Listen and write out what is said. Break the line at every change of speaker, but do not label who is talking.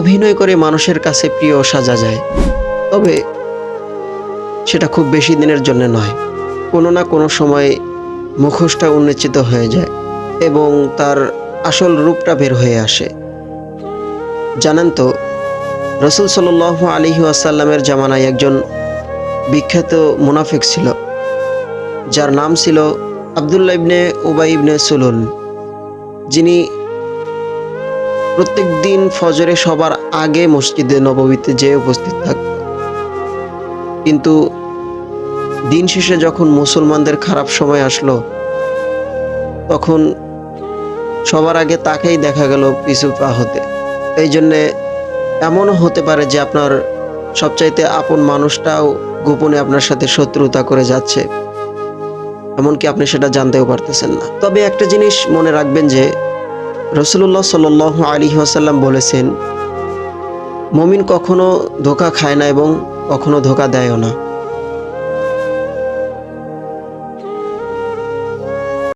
অভিনয় করে মানুষের কাছে প্রিয় সাজা যায়, তবে সেটা খুব বেশি দিনের জন্য নয়। কোনো না কোনো সময় মুখোশটা উন্মোচিত হয়ে যায় এবং তার আসল রূপটা বের হয়ে আসে। জানেন তো, রাসূল সাল্লাল্লাহু আলাইহি ওয়াসাল্লামের জামানায় একজন বিখ্যাত মুনাফিক ছিল, যার নাম ছিল আব্দুল্লাহ ইবনে উবাই ইবনে সুলুল, যিনি প্রত্যেক দিন ফজরে সবার আগে মসজিদে নববীতে যেয়ে উপস্থিত থাকত। কিন্তু দিন শেষে যখন মুসলমানদের খারাপ সময় আসলো, তখন সবার আগে তাকেই দেখা গেল পিছু পা হতে। এই জন্যে এমনও হতে পারে যে আপনার সবচাইতে আপন মানুষটাও গোপনে আপনার সাথে শত্রুতা করে যাচ্ছে, এমনকি আপনি সেটা জানতেও পারতেছেন না। তবে একটা জিনিস মনে রাখবেন যে রাসূলুল্লাহ সাল্লাল্লাহু আলাইহি ওয়াসাল্লাম বলেছেন, মুমিন কখনো ধোঁকা খায় না এবং কখনো ধোঁকা দেয়ও না।